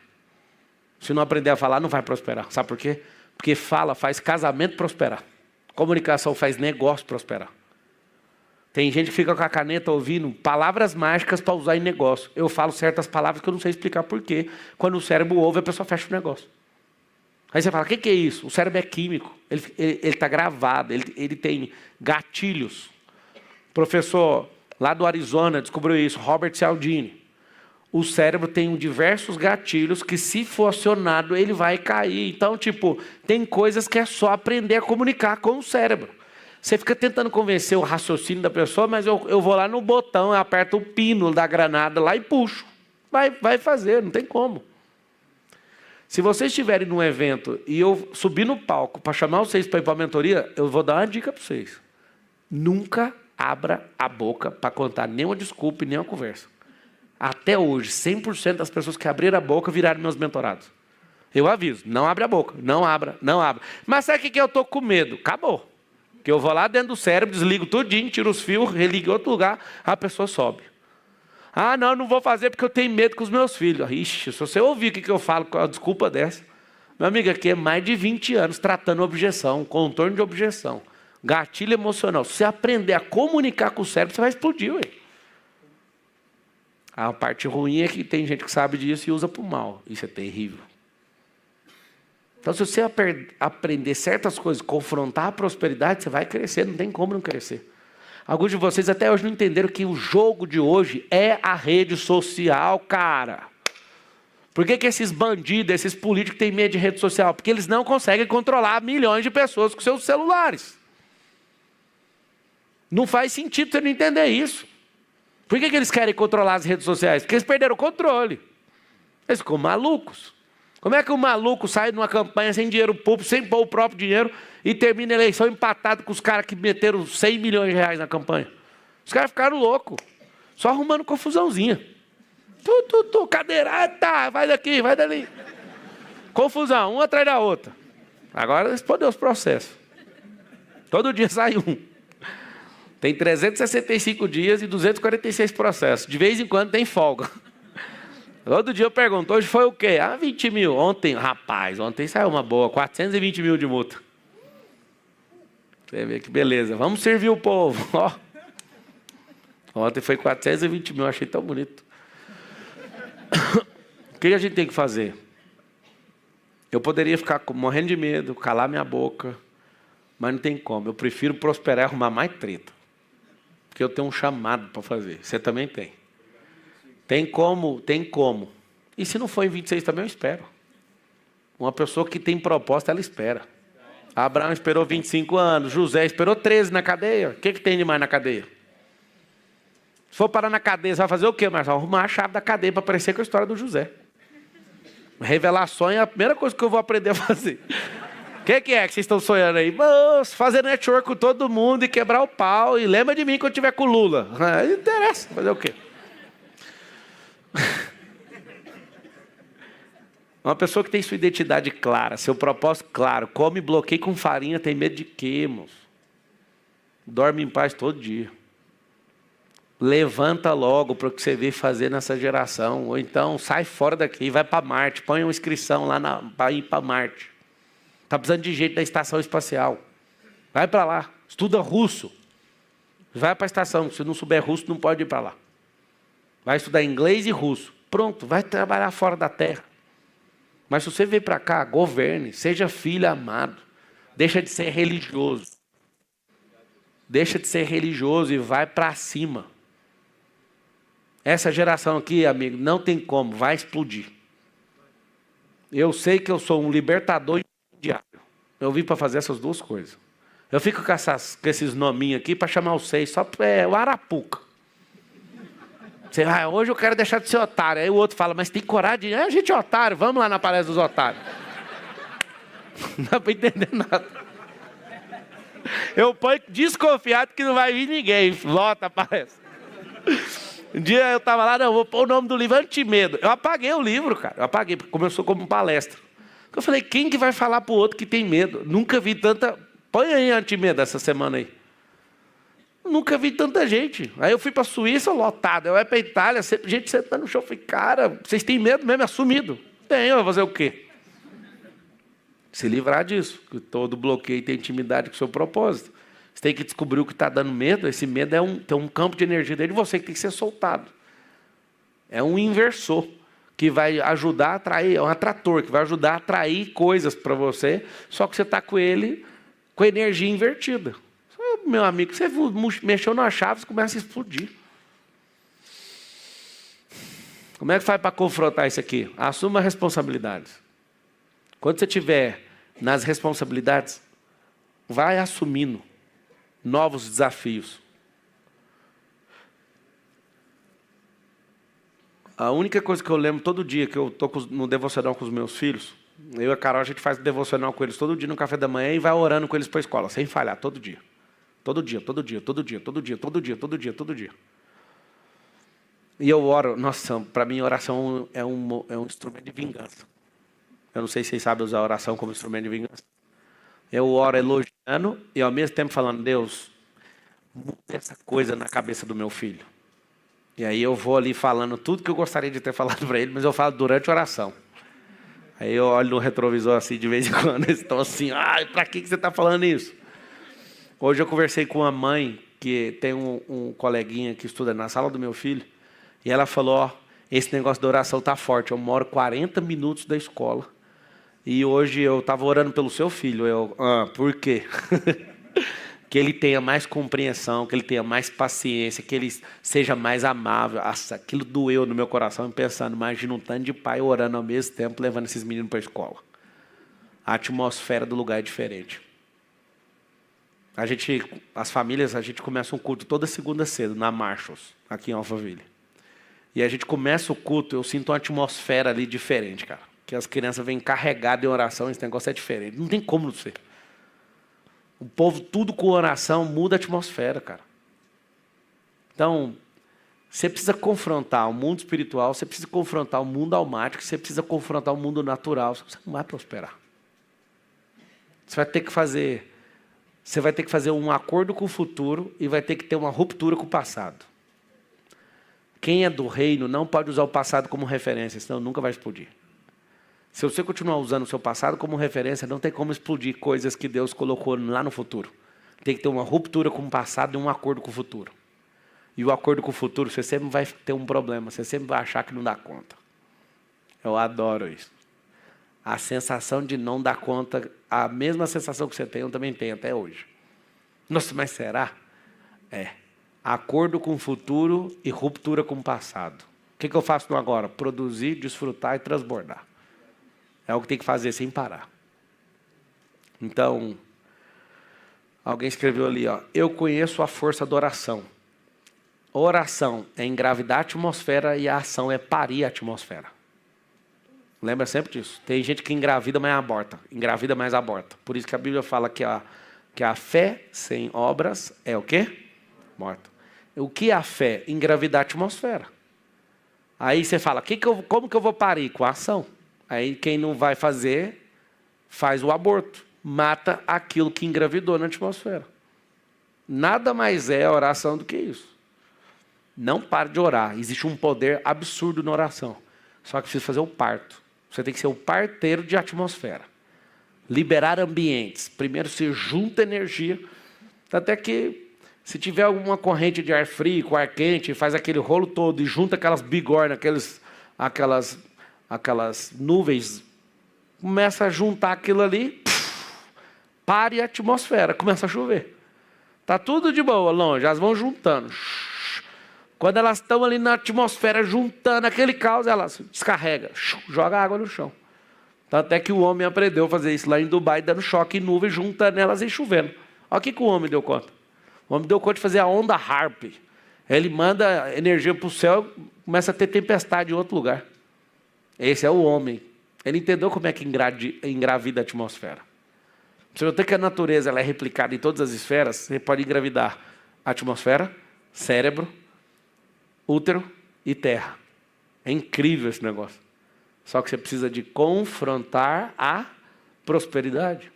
Se não aprender a falar, não vai prosperar. Sabe por quê? Porque fala faz casamento prosperar. Comunicação faz negócio prosperar. Tem gente que fica com a caneta ouvindo palavras mágicas para usar em negócio. Eu falo certas palavras que eu não sei explicar por quê. Quando o cérebro ouve, a pessoa fecha o negócio. Aí você fala, o que é isso? O cérebro é químico. Ele está gravado, ele tem gatilhos. O professor lá do Arizona descobriu isso, Robert Cialdini. O cérebro tem diversos gatilhos que, se for acionado, ele vai cair. Então, tem coisas que é só aprender a comunicar com o cérebro. Você fica tentando convencer o raciocínio da pessoa, mas eu vou lá no botão, eu aperto o pino da granada lá e puxo. Vai fazer, não tem como. Se vocês estiverem num evento e eu subir no palco para chamar vocês para ir para a mentoria, eu vou dar uma dica para vocês. Nunca abra a boca para contar nenhuma desculpa e nenhuma conversa. Até hoje, 100% das pessoas que abriram a boca viraram meus mentorados. Eu aviso, não abre a boca, não abra. Mas sabe o que eu estou com medo? Acabou. Que eu vou lá dentro do cérebro, desligo tudinho, tiro os fios, religo em outro lugar, a pessoa sobe. Ah, não vou fazer porque eu tenho medo com os meus filhos. Ixi, se você ouvir o que eu falo com a desculpa dessa. Meu amigo, aqui é mais de 20 anos tratando objeção, contorno de objeção, gatilho emocional. Se você aprender a comunicar com o cérebro, você vai explodir, ué. A parte ruim é que tem gente que sabe disso e usa para o mal. Isso é terrível. Então, se você aprender certas coisas, confrontar a prosperidade, você vai crescer, não tem como não crescer. Alguns de vocês até hoje não entenderam que o jogo de hoje é a rede social, cara. Por que esses bandidos, esses políticos têm medo de rede social? Porque eles não conseguem controlar milhões de pessoas com seus celulares. Não faz sentido você não entender isso. Por que eles querem controlar as redes sociais? Porque eles perderam o controle. Eles ficam malucos. Como é que um maluco sai de uma campanha sem dinheiro público, sem pôr o próprio dinheiro, e termina a eleição empatado com os caras que meteram 100 milhões de reais na campanha? Os caras ficaram loucos, só arrumando confusãozinha. Cadeirada, vai daqui, vai dali. Confusão, uma atrás da outra. Agora respondeu os processos. Todo dia sai um. Tem 365 dias e 246 processos. De vez em quando tem folga. Todo dia eu pergunto, hoje foi o quê? 20 mil. Ontem saiu uma boa, 420 mil de multa. Você vê que beleza. Vamos servir o povo. Ó. Ontem foi 420 mil, achei tão bonito. O que a gente tem que fazer? Eu poderia ficar morrendo de medo, calar minha boca, mas não tem como. Eu prefiro prosperar e arrumar mais treta. Porque eu tenho um chamado para fazer. Você também tem. Tem como. E se não for em 26 também, eu espero. Uma pessoa que tem proposta, ela espera. Abraão esperou 25 anos, José esperou 13 na cadeia. O que tem de mais na cadeia? Se for parar na cadeia, você vai fazer o quê, Marcelo? Arrumar a chave da cadeia para parecer com a história do José. Revelações é a primeira coisa que eu vou aprender a fazer. O que é que vocês estão sonhando aí? Vamos fazer network com todo mundo e quebrar o pau. E lembra de mim quando tiver com o Lula. Não interessa, fazer o quê? Uma pessoa que tem sua identidade clara, seu propósito claro, come bloqueio com farinha, tem medo de quê, moço? Dorme em paz todo dia. Levanta logo para o que você vê fazer nessa geração. Ou então sai fora daqui e vai para Marte. Põe uma inscrição lá para ir para Marte. Está precisando de gente da estação espacial. Vai para lá. Estuda russo. Vai para a estação. Se não souber russo, não pode ir para lá. Vai estudar inglês e russo. Pronto, vai trabalhar fora da Terra. Mas se você veio para cá, governe. Seja filho amado. Deixa de ser religioso. Deixa de ser religioso e vai para cima. Essa geração aqui, amigo, não tem como, vai explodir. Eu sei que eu sou um libertador diário. Eu vim para fazer essas duas coisas. Eu fico com esses nominhos aqui para chamar os seis, só o Arapuca. Você vai, hoje eu quero deixar de ser otário. Aí o outro fala, mas tem coragem? A gente é otário, vamos lá na palestra dos otários. Não dá para entender nada. Eu ponho desconfiado que não vai vir ninguém. Lota a palestra. Um dia eu estava lá, não, vou pôr o nome do livro Antimedo. Eu apaguei o livro, cara. Eu apaguei, porque começou como palestra. Eu falei, quem que vai falar para o outro que tem medo? Nunca vi tanta... Põe aí Antimedo essa semana aí. Nunca vi tanta gente. Aí eu fui para a Suíça, lotado. Eu ia para a Itália, sempre gente sentando no chão. Eu falei, cara, vocês têm medo mesmo? É assumido. Tenho, vai fazer o quê? Se livrar disso. Que todo bloqueio tem intimidade com o seu propósito. Você tem que descobrir o que está dando medo. Esse medo tem um campo de energia dentro de você que tem que ser soltado. É um inversor que vai ajudar a atrair, é um atrator que vai ajudar a atrair coisas para você, só que você está com ele com a energia invertida. Meu amigo, você mexeu na chave, você começa a explodir. Como é que faz para confrontar isso aqui? Assuma a responsabilidade. Quando você estiver nas responsabilidades, vai assumindo novos desafios. A única coisa que eu lembro todo dia, que eu estou no devocional com os meus filhos, eu e a Carol, a gente faz devocional com eles todo dia no café da manhã e vai orando com eles para a escola, sem falhar, todo dia. Todo dia, todo dia, todo dia, todo dia, todo dia, todo dia, todo dia. E eu oro, nossa, para mim oração é um instrumento de vingança. Eu não sei se vocês sabem usar a oração como instrumento de vingança. Eu oro elogiando e ao mesmo tempo falando, Deus, muda essa coisa na cabeça do meu filho. E aí eu vou ali falando tudo que eu gostaria de ter falado para ele, mas eu falo durante a oração. Aí eu olho no retrovisor assim, de vez em quando, eles estão assim, para que você está falando isso? Hoje eu conversei com uma mãe, que tem um coleguinha que estuda na sala do meu filho, e ela falou, esse negócio da oração está forte, eu moro 40 minutos da escola, e hoje eu estava orando pelo seu filho. Por quê? Que ele tenha mais compreensão, que ele tenha mais paciência, que ele seja mais amável. Nossa, aquilo doeu no meu coração, pensando, imagina um tanto de pai orando ao mesmo tempo, levando esses meninos para a escola. A atmosfera do lugar é diferente. As famílias, a gente começa um culto toda segunda cedo, na Marshalls, aqui em Alphaville. E a gente começa o culto, eu sinto uma atmosfera ali diferente, cara. Que as crianças vêm carregadas em oração, esse negócio é diferente. Não tem como não ser. O povo, tudo com oração, muda a atmosfera, cara. Então, você precisa confrontar o mundo espiritual, você precisa confrontar o mundo almático, você precisa confrontar o mundo natural. Você não vai prosperar. Você vai ter que fazer um acordo com o futuro e vai ter que ter uma ruptura com o passado. Quem é do reino não pode usar o passado como referência, senão nunca vai explodir. Se você continuar usando o seu passado como referência, não tem como explodir coisas que Deus colocou lá no futuro. Tem que ter uma ruptura com o passado e um acordo com o futuro. E o acordo com o futuro, você sempre vai ter um problema, você sempre vai achar que não dá conta. Eu adoro isso. A sensação de não dar conta, a mesma sensação que você tem, eu também tenho até hoje. Nossa, mas será? Acordo com o futuro e ruptura com o passado. O que eu faço no agora? Produzir, desfrutar e transbordar. É o que tem que fazer sem parar. Então, alguém escreveu ali, eu conheço a força da oração. A oração é engravidar a atmosfera e a ação é parir a atmosfera. Lembra sempre disso. Tem gente que engravida, mas aborta. Engravida, mas aborta. Por isso que a Bíblia fala que a fé sem obras é o quê? Morta. O que é a fé? Engravidar a atmosfera. Aí você fala, como que eu vou parir? Com a ação. Aí quem não vai fazer, faz o aborto. Mata aquilo que engravidou na atmosfera. Nada mais é oração do que isso. Não pare de orar. Existe um poder absurdo na oração. Só que precisa fazer o parto. Você tem que ser o parteiro de atmosfera. Liberar ambientes. Primeiro você junta energia. Até que, se tiver alguma corrente de ar frio com ar quente, faz aquele rolo todo e junta aquelas bigornas, aquelas nuvens, começa a juntar aquilo ali, pare a atmosfera, começa a chover. Está tudo de boa longe, elas vão juntando. Quando elas estão ali na atmosfera juntando aquele caos, elas descarregam, joga água no chão. Tanto é que o homem aprendeu a fazer isso lá em Dubai, dando choque em nuvem, juntando elas e chovendo. Olha o que o homem deu conta. O homem deu conta de fazer a onda Harp. Ele manda energia para o céu, começa a ter tempestade em outro lugar. Esse é o homem. Ele entendeu como é que engravida a atmosfera. Você notar que a natureza ela é replicada em todas as esferas, você pode engravidar atmosfera, cérebro, útero e terra. É incrível esse negócio. Só que você precisa de confrontar a prosperidade.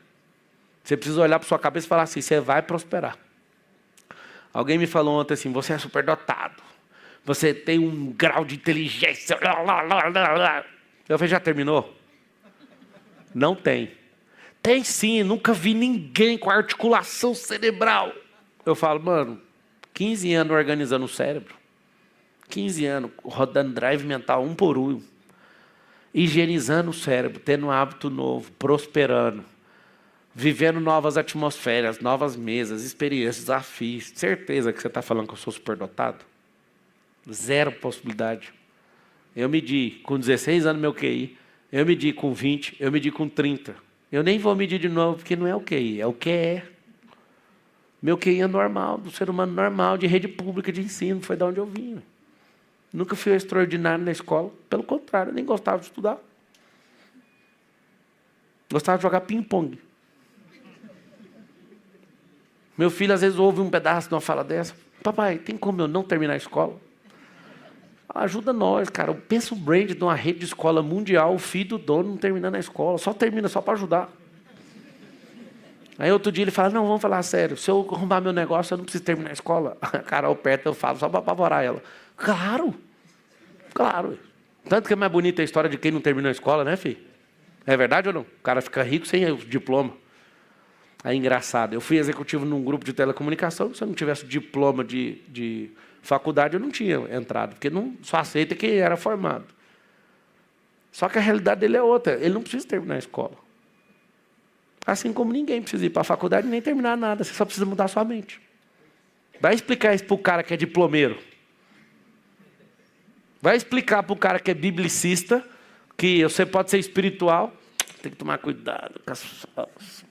Você precisa olhar para sua cabeça e falar assim, você vai prosperar. Alguém me falou ontem assim, você é superdotado. Você tem um grau de inteligência. Eu falei, já terminou? Não tem. Tem sim, nunca vi ninguém com articulação cerebral. Eu falo, mano, 15 anos organizando o cérebro. 15 anos rodando drive mental um por um. Higienizando o cérebro, tendo um hábito novo, prosperando. Vivendo novas atmosferas, novas mesas, experiências, desafios. Certeza que você está falando que eu sou superdotado? Zero possibilidade. Eu medi com 16 anos meu QI, eu medi com 20, eu medi com 30. Eu nem vou medir de novo, porque não é o QI, é o que é. Meu QI é normal, do ser humano normal, de rede pública de ensino, foi de onde eu vim. Nunca fui extraordinário na escola, pelo contrário, eu nem gostava de estudar. Gostava de jogar ping-pong. Meu filho às vezes ouve um pedaço de uma fala dessa. Papai, tem como eu não terminar a escola? Ajuda nós, cara. Pensa o brand de uma rede de escola mundial, o filho do dono não terminando a escola. Só termina, só para ajudar. Aí outro dia ele fala, não, vamos falar sério. Se eu arrumar meu negócio, eu não preciso terminar a escola. A Carol perto, eu falo, só para apavorar ela. Claro. Claro. Tanto que é mais bonita a história de quem não terminou a escola, né, filho? É verdade ou não? O cara fica rico sem o diploma. Aí, engraçado. Eu fui executivo num grupo de telecomunicação. Se eu não tivesse diploma de faculdade, eu não tinha entrado. Porque não só aceita quem era formado. Só que a realidade dele é outra. Ele não precisa terminar a escola. Assim como ninguém precisa ir para a faculdade nem terminar nada. Você só precisa mudar a sua mente. Vai explicar isso para o cara que é diplomeiro. Vai explicar para o cara que é biblicista que você pode ser espiritual. Tem que tomar cuidado com as...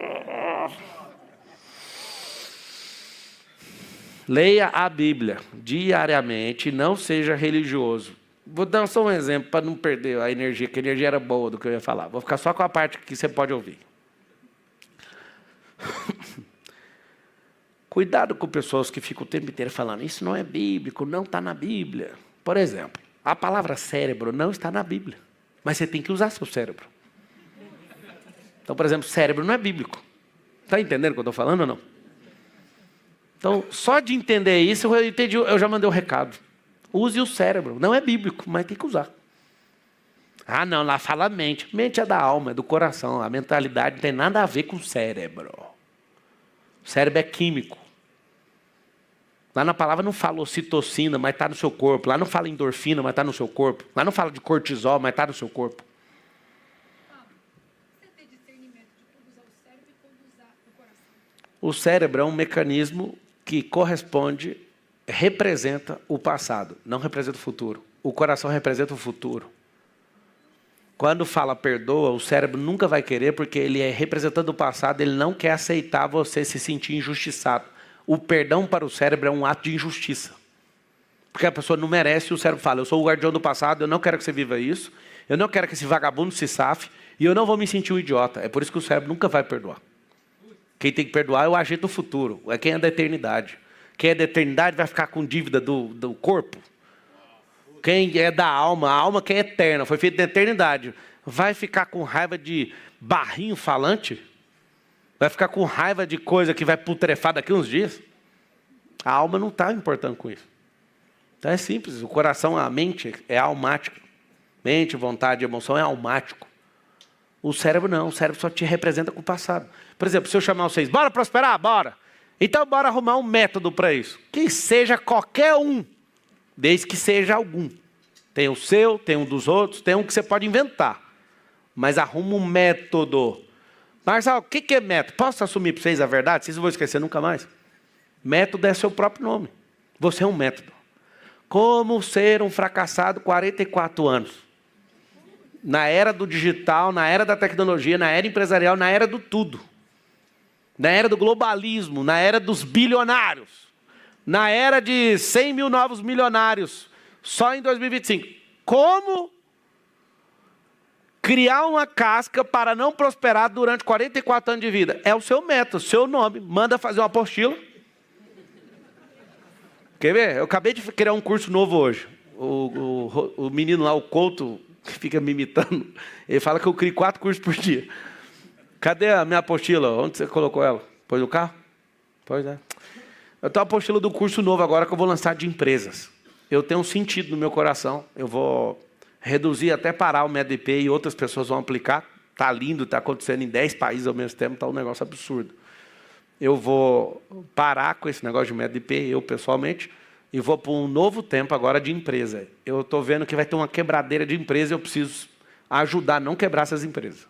Leia a Bíblia diariamente, não seja religioso. Vou dar só um exemplo para não perder a energia, que a energia era boa do que eu ia falar. Vou ficar só com a parte que você pode ouvir. Cuidado com pessoas que ficam o tempo inteiro falando, isso não é bíblico, não está na Bíblia. Por exemplo, a palavra cérebro não está na Bíblia, mas você tem que usar seu cérebro. Então, por exemplo, cérebro não é bíblico. Está entendendo o que eu estou falando ou não? Então, só de entender isso, eu entendi, eu já mandei o recado. Use o cérebro. Não é bíblico, mas tem que usar. Ah, não, lá fala mente. Mente é da alma, é do coração. A mentalidade não tem nada a ver com o cérebro. O cérebro é químico. Lá na palavra não fala ocitocina, mas está no seu corpo. Lá não fala endorfina, mas está no seu corpo. Lá não fala de cortisol, mas está no seu corpo. O cérebro é um mecanismo que corresponde, representa o passado, não representa o futuro. O coração representa o futuro. Quando fala perdoa, o cérebro nunca vai querer, porque ele é representando o passado, ele não quer aceitar você se sentir injustiçado. O perdão para o cérebro é um ato de injustiça. Porque a pessoa não merece, e o cérebro fala, eu sou o guardião do passado, eu não quero que você viva isso, eu não quero que esse vagabundo se safe, e eu não vou me sentir um idiota. É por isso que o cérebro nunca vai perdoar. Quem tem que perdoar é o agente do futuro, é quem é da eternidade. Quem é da eternidade vai ficar com dívida do corpo. Quem é da alma, a alma que é eterna, foi feita da eternidade, vai ficar com raiva de barrinho falante? Vai ficar com raiva de coisa que vai putrefar daqui uns dias? A alma não está importando com isso. Então é simples, o coração, a mente é almático. Mente, vontade, emoção é almático. O cérebro não, o cérebro só te representa com o passado. Por exemplo, se eu chamar vocês, bora prosperar? Bora! Então bora arrumar um método para isso. Que seja qualquer um, desde que seja algum. Tem o seu, tem um dos outros, tem um que você pode inventar. Mas arruma um método. Marcelo, o que é método? Posso assumir para vocês a verdade? Vocês não vão esquecer nunca mais. Método é seu próprio nome. Você é um método. Como ser um fracassado 44 anos? Na era do digital, na era da tecnologia, na era empresarial, na era do tudo. Na era do globalismo, na era dos bilionários. na era de 100 mil novos milionários, só em 2025. Como criar uma casca para não prosperar durante 44 anos de vida? É o seu método, seu nome. Manda fazer uma apostila. Quer ver? Eu acabei de criar um curso novo hoje. O menino lá, o Couto, que fica me imitando, ele fala que eu crio 4 cursos por dia. Cadê a minha apostila? Onde você colocou ela? Pôs no carro? Pois é. Eu tenho a apostila do curso novo agora que eu vou lançar de empresas. Eu tenho um sentido no meu coração. Eu vou reduzir até parar o MEDP e outras pessoas vão aplicar. Está lindo, está acontecendo em 10 países ao mesmo tempo, está um negócio absurdo. Eu vou parar com esse negócio de MEDP, eu pessoalmente, e vou para um novo tempo agora de empresa. Eu estou vendo que vai ter uma quebradeira de empresa e eu preciso ajudar a não quebrar essas empresas.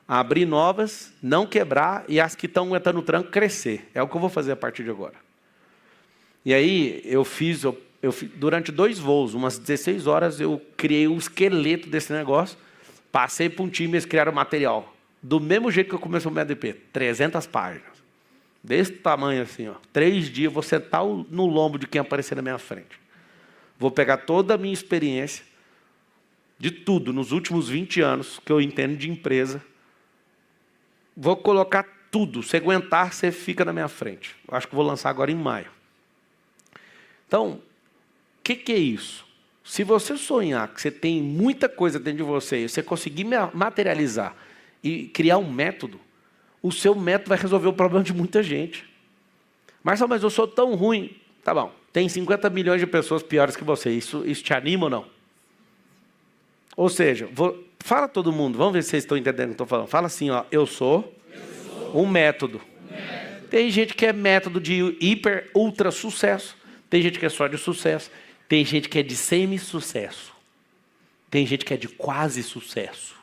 A abrir novas, não quebrar e as que estão aguentando o tranco crescer. É o que eu vou fazer a partir de agora. E aí, durante 2 voos, umas 16 horas, eu criei um esqueleto desse negócio, passei para um time e eles criaram material. Do mesmo jeito que eu comecei o MEDP, 300 páginas. Desse tamanho assim, ó. 3 dias, eu vou sentar no lombo de quem aparecer na minha frente. Vou pegar toda a minha experiência, de tudo, nos últimos 20 anos, que eu entendo de empresa. Vou colocar tudo. Se aguentar, você fica na minha frente. Eu acho que vou lançar agora em maio. Então, o que é isso? Se você sonhar que você tem muita coisa dentro de você, e você conseguir materializar e criar um método, o seu método vai resolver o problema de muita gente. Marcelo, mas eu sou tão ruim. Tá bom, tem 50 milhões de pessoas piores que você. Isso te anima ou não? Ou seja, fala todo mundo, vamos ver se vocês estão entendendo o que eu estou falando. Fala assim, ó, eu sou um método. Tem gente que é método de hiper, ultra sucesso. Tem gente que é só de sucesso. Tem gente que é de semi-sucesso. Tem gente que é de quase sucesso.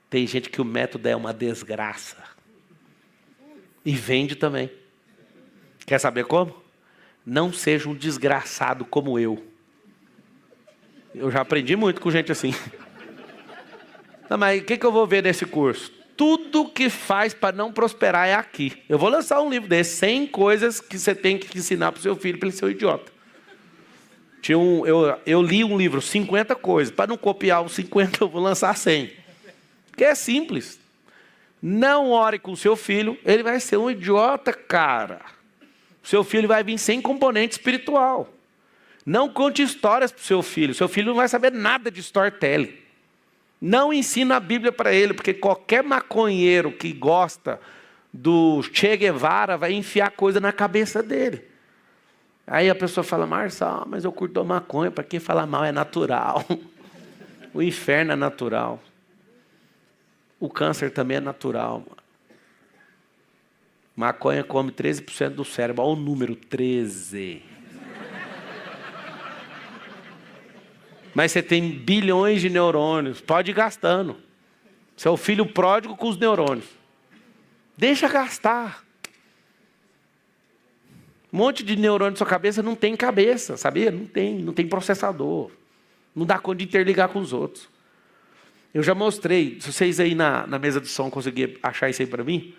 Tem gente que o método é uma desgraça. E vende também. Quer saber como? Não seja um desgraçado como eu. Eu já aprendi muito com gente assim. Não, mas o que eu vou ver nesse curso? Tudo que faz para não prosperar é aqui. Eu vou lançar um livro desse, 100 coisas que você tem que ensinar para o seu filho para ele ser um idiota. Eu li um livro, 50 coisas. Para não copiar os 50, eu vou lançar 100. Porque é simples. Não ore com o seu filho, ele vai ser um idiota, cara. O seu filho vai vir sem componente espiritual. Não conte histórias para o seu filho. Seu filho não vai saber nada de storytelling. Não ensina a Bíblia para ele, porque qualquer maconheiro que gosta do Che Guevara vai enfiar coisa na cabeça dele. Aí a pessoa fala, Marcelo, mas eu curto a maconha, para quem falar mal é natural. O inferno é natural. O câncer também é natural. Maconha come 13% do cérebro. Olha o número, 13. Mas você tem bilhões de neurônios. Pode ir gastando. Você é o filho pródigo com os neurônios. Deixa gastar. Um monte de neurônio na sua cabeça não tem cabeça, sabia? Não tem processador. Não dá conta de interligar com os outros. Eu já mostrei, se vocês aí na mesa de som conseguirem achar isso aí para mim,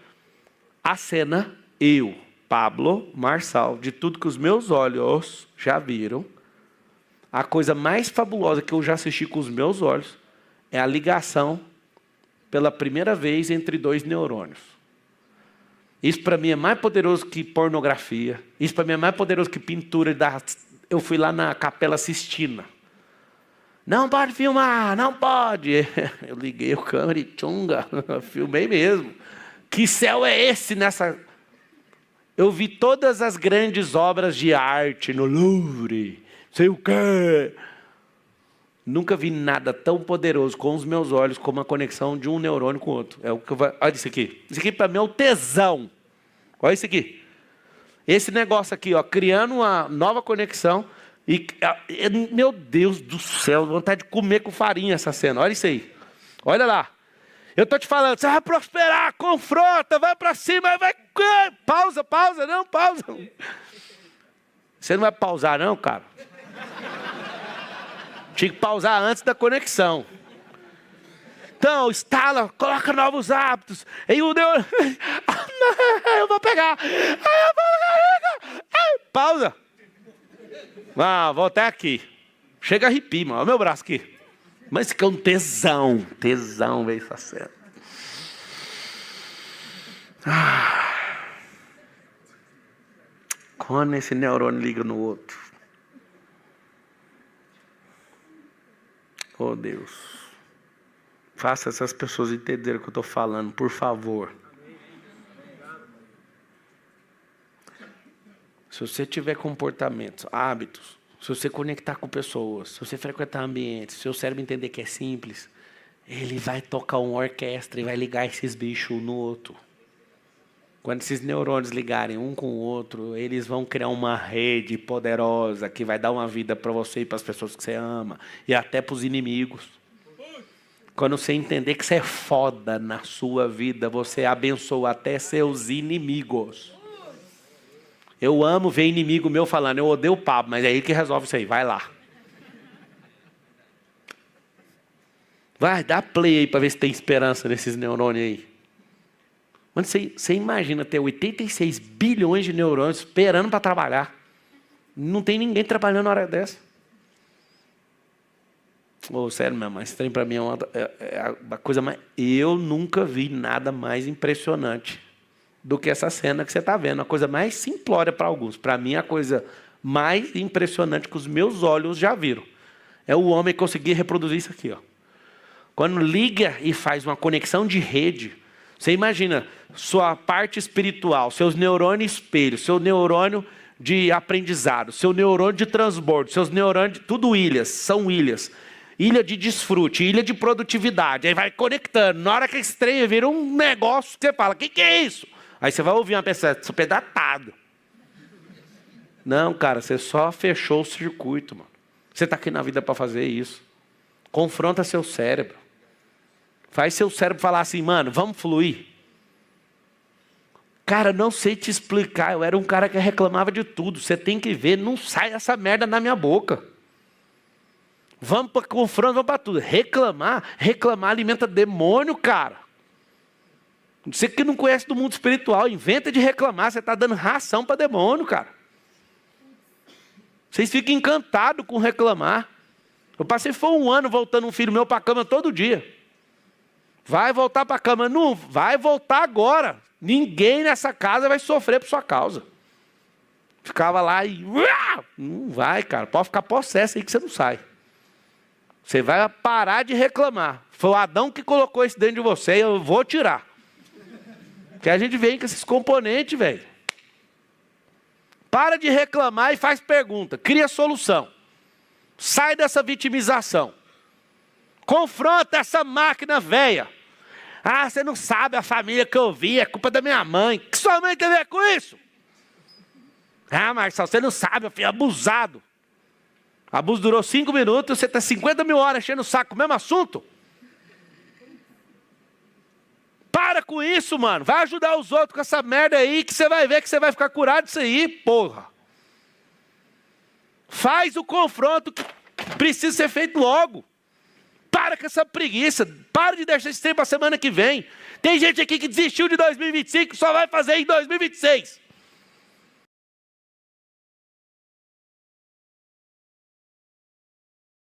a cena, eu, Pablo, Marçal, de tudo que os meus olhos já viram, a coisa mais fabulosa que eu já assisti com os meus olhos é a ligação pela primeira vez entre 2 neurônios. Isso para mim é mais poderoso que pornografia. Isso para mim é mais poderoso que pintura. Eu fui lá na Capela Sistina. Não pode filmar, não pode. Eu liguei o câmera e tchunga, filmei mesmo. Que céu é esse nessa... Eu vi todas as grandes obras de arte no Louvre, sei o quê. Nunca vi nada tão poderoso com os meus olhos como a conexão de um neurônio com o outro. É o que olha isso aqui. Isso aqui para mim é o tesão. Olha isso aqui. Esse negócio aqui, ó, criando uma nova conexão. E, meu Deus do céu, vontade de comer com farinha essa cena. Olha isso aí. Olha lá. Eu estou te falando, você vai prosperar, confronta, vai para cima, vai... Pausa, não, pausa. Você não vai pausar não, cara? Tinha que pausar antes da conexão. Então, instala, coloca novos hábitos. Aí o neurônio... eu vou pegar. Aí eu vou... pausa. Ah, vou até aqui. Chega a arrepio, mano. Olha o meu braço aqui. Mas que é um tesão. Tesão, velho, essa cena. Quando esse neurônio liga no outro. Oh, Deus. Faça essas pessoas entenderem o que eu estou falando, por favor. Se você tiver comportamentos, hábitos, se você conectar com pessoas, se você frequentar ambientes, se seu cérebro entender que é simples, ele vai tocar uma orquestra e vai ligar esses bichos um no outro. Quando esses neurônios ligarem um com o outro, eles vão criar uma rede poderosa que vai dar uma vida para você e para as pessoas que você ama, e até para os inimigos. Quando você entender que você é foda na sua vida, você abençoa até seus inimigos. Eu amo ver inimigo meu falando, eu odeio o Pablo, mas é ele que resolve isso aí, vai lá. Vai, dá play aí para ver se tem esperança nesses neurônios aí. Mano, você imagina ter 86 bilhões de neurônios esperando para trabalhar. Não tem ninguém trabalhando na hora dessa. Oh, sério mesmo, esse trem para mim é uma coisa mais... Eu nunca vi nada mais impressionante do que essa cena que você está vendo. A coisa mais simplória para alguns. Para mim, a coisa mais impressionante que os meus olhos já viram é o homem conseguir reproduzir isso aqui. Ó. Quando liga e faz uma conexão de rede, você imagina sua parte espiritual, seus neurônios espelhos, seu neurônio de aprendizado, seu neurônio de transbordo, seus neurônios, tudo ilhas, são ilhas. Ilha de desfrute, ilha de produtividade. Aí vai conectando. Na hora que esse trem vira um negócio, você fala, o que é isso? Aí você vai ouvir uma pessoa super datada. Não, cara, você só fechou o circuito, mano. Você está aqui na vida para fazer isso. Confronta seu cérebro. Faz seu cérebro falar assim, mano, vamos fluir. Cara, não sei te explicar. Eu era um cara que reclamava de tudo. Você tem que ver, não sai essa merda na minha boca. Vamos para confronto, vamos para tudo. Reclamar alimenta demônio, cara. Você que não conhece do mundo espiritual, inventa de reclamar, você está dando ração para demônio, cara. Vocês ficam encantados com reclamar. Eu passei um ano voltando um filho meu para a cama todo dia. Vai voltar para a cama? Não, vai voltar agora. Ninguém nessa casa vai sofrer por sua causa. Ficava lá e... Não vai, cara. Pode ficar possesso aí que você não sai. Você vai parar de reclamar. Foi o Adão que colocou isso dentro de você e eu vou tirar. Porque a gente vem com esses componentes, velho. Para de reclamar e faz pergunta. Cria solução. Sai dessa vitimização. Confronta essa máquina velha. Ah, você não sabe a família que eu vi, é culpa da minha mãe. O que sua mãe tem a ver com isso? Ah, Marcelo, você não sabe, eu fui abusado. Abuso durou 5 minutos, você está 50 mil horas enchendo o saco com o mesmo assunto? Para com isso, mano. Vai ajudar os outros com essa merda aí, que você vai ver que você vai ficar curado disso aí, porra. Faz o confronto que precisa ser feito logo. Para com essa preguiça. Para de deixar esse tempo para a semana que vem. Tem gente aqui que desistiu de 2025 e só vai fazer em 2026.